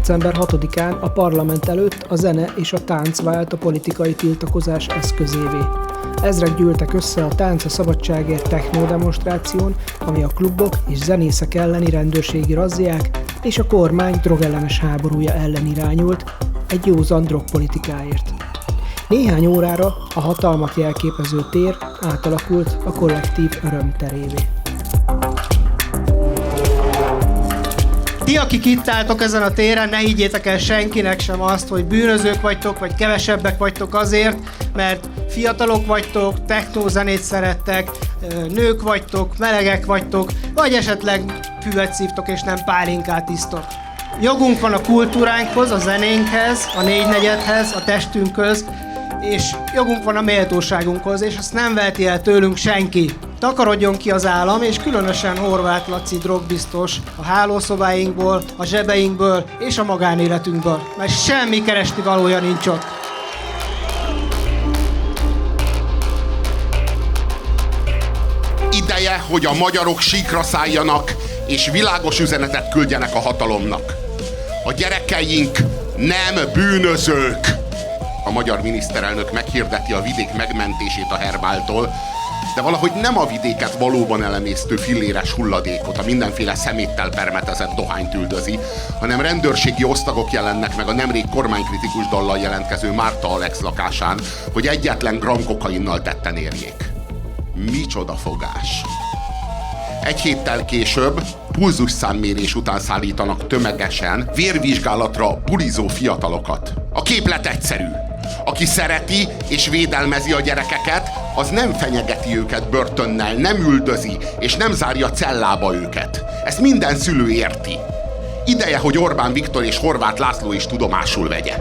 December 6-án a parlament előtt a zene és a tánc vált a politikai tiltakozás eszközévé. Ezrek gyűltek össze a Tánc a szabadságért techno demonstráción, ami a klubok és zenészek elleni rendőrségi razziák és a kormány drogellenes háborúja ellen irányult, egy józan drogpolitikáért. Néhány órára a hatalmat jelképező tér átalakult a kollektív öröm terévé. Ti, akik itt álltok ezen a téren, ne higgyétek el senkinek sem azt, hogy bűnözők vagytok, vagy kevesebbek vagytok azért, mert fiatalok vagytok, technózenét szerettek, nők vagytok, melegek vagytok, vagy esetleg füvet szívtok és nem pálinkát isztok. Jogunk van a kultúránkhoz, a zenénkhez, a négynegyedhez, a testünkhöz, és jogunk van a méltóságunkhoz, és azt nem veheti el tőlünk senki. Takarodjon ki az állam, és különösen Horváth Laci drogbiztos a hálószobáinkból, a zsebeinkből és a magánéletünkből, mert semmi keresni valója nincs ott. Ideje, hogy a magyarok síkra szálljanak, és világos üzenetet küldjenek a hatalomnak. A gyerekeink nem bűnözők! A magyar miniszterelnök meghirdeti a vidék megmentését a herbáltól, de valahogy nem a vidéket valóban elemésztő filléres hulladékot, a mindenféle szeméttel permetezett dohányt üldözi, hanem rendőrségi osztagok jelennek meg a nemrég kormánykritikus dallal jelentkező Márta Alex lakásán, hogy egyetlen gram kokainnal tetten érjék. Micsoda fogás! Egy héttel később pulzusszámmérés után szállítanak tömegesen vérvizsgálatra bulizó fiatalokat. A képlet egyszerű. Aki szereti és védelmezi a gyerekeket, az nem fenyegeti őket börtönnel, nem üldözi és nem zárja cellába őket. Ezt minden szülő érti. Ideje, hogy Orbán Viktor és Horváth László is tudomásul vegye.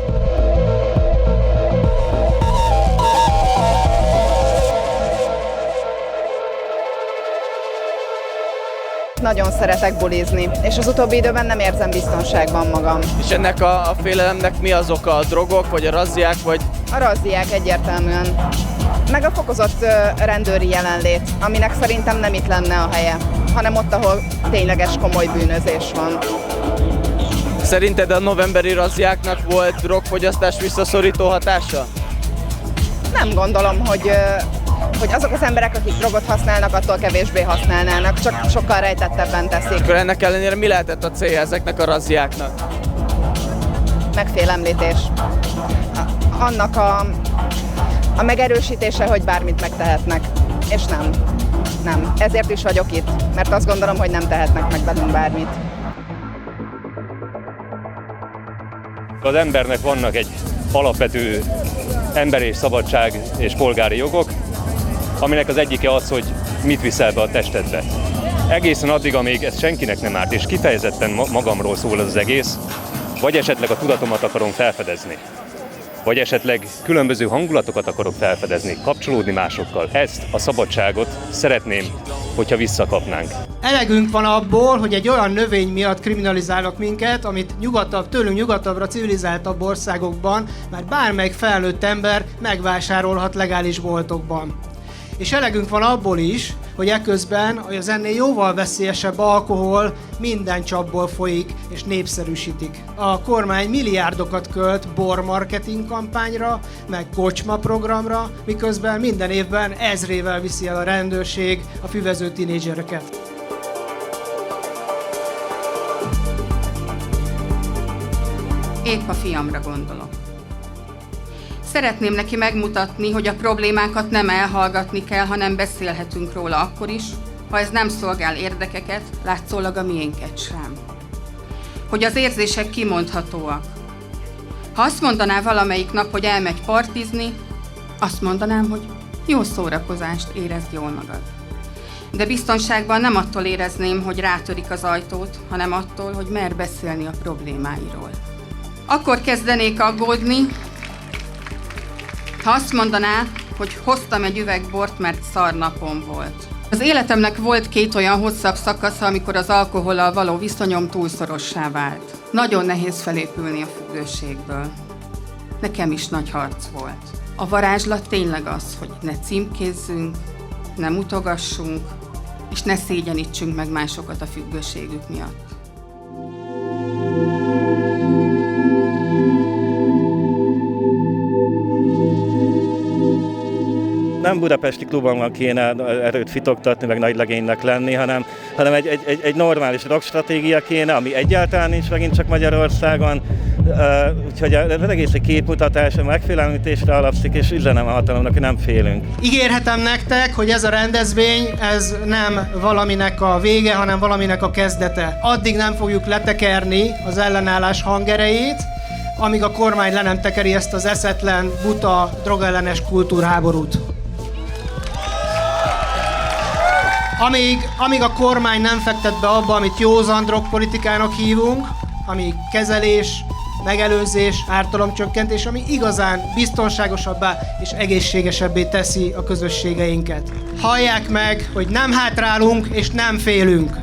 Nagyon szeretek bulizni, és az utóbbi időben nem érzem biztonságban magam. És ennek a félelemnek mi az oka? A drogok, vagy a razziák, vagy? A razziák egyértelműen. Meg a fokozott rendőri jelenlét, aminek szerintem nem itt lenne a helye, hanem ott, ahol tényleges komoly bűnözés van. Szerinted a novemberi razziáknak volt drogfogyasztás visszaszorító hatása? Nem gondolom, hogy azok az emberek, akik drogot használnak, attól kevésbé használnának, csak sokkal rejtettebben teszik. Akkor ennek ellenére mi lehetett a célja ezeknek a razziáknak? Megfélemlítés. Annak a megerősítése, hogy bármit megtehetnek. És nem. Ezért is vagyok itt, mert azt gondolom, hogy nem tehetnek meg velünk bármit. Az embernek vannak egy alapvető ember és szabadság és polgári jogok, aminek az egyike az, hogy mit viszel be a testedbe. Egészen addig, amíg ez senkinek nem árt, és kifejezetten magamról szól az egész, vagy esetleg a tudatomat akarom felfedezni, vagy esetleg különböző hangulatokat akarok felfedezni, kapcsolódni másokkal. Ezt a szabadságot szeretném, hogyha visszakapnánk. Elegünk van abból, hogy egy olyan növény miatt kriminalizálnak minket, amit tőlünk nyugatabbra, civilizáltabb országokban már bármelyik felnőtt ember megvásárolhat legális boltokban. És elegünk van abból is, hogy eközben az ennél jóval veszélyesebb alkohol minden csapból folyik és népszerűsítik. A kormány milliárdokat költ bormarketing kampányra, meg kocsma programra, miközben minden évben ezrével viszi el a rendőrség a füvező tinédzsereket. Épp a fiamra gondolok. Szeretném neki megmutatni, hogy a problémákat nem elhallgatni kell, hanem beszélhetünk róla akkor is, ha ez nem szolgál érdekeket, látszólag a miénket sem. Hogy az érzések kimondhatóak. Ha azt mondaná valamelyik nap, hogy elmegy partizni, azt mondanám, hogy jó szórakozást, érezd jól magad. De biztonságban nem attól érezném, hogy rátörik az ajtót, hanem attól, hogy mer beszélni a problémáiról. Akkor kezdenék aggódni, ha azt mondaná, hogy hoztam egy üveg bort, mert szar napom volt. Az életemnek volt 2 olyan hosszabb szakasza, amikor az alkohollal való viszonyom túlszorossá vált. Nagyon nehéz felépülni a függőségből. Nekem is nagy harc volt. A varázslat tényleg az, hogy ne címkézzünk, ne mutogassunk, és ne szégyenítsünk meg másokat a függőségük miatt. nem budapesti klubban kéne erőt fitoktatni, meg nagy legénynek lenni, hanem egy normális rockstratégia kéne, ami egyáltalán nincs megint csak Magyarországon. Úgyhogy az egész egy képmutatás, a megfélemlítésre alapszik, és üzenem a hatalomnak, hogy nem félünk. Ígérhetem nektek, hogy ez a rendezvény, ez nem valaminek a vége, hanem valaminek a kezdete. Addig nem fogjuk letekerni az ellenállás hangerejét, amíg a kormány le nem tekeri ezt az eszetlen, buta, drogellenes kultúrháborút. Amíg a kormány nem fektet be abba, amit józan drogpolitikának hívunk, ami kezelés, megelőzés, ártalomcsökkentés, ami igazán biztonságosabbá és egészségesebbé teszi a közösségeinket. Hallják meg, hogy nem hátrálunk és nem félünk.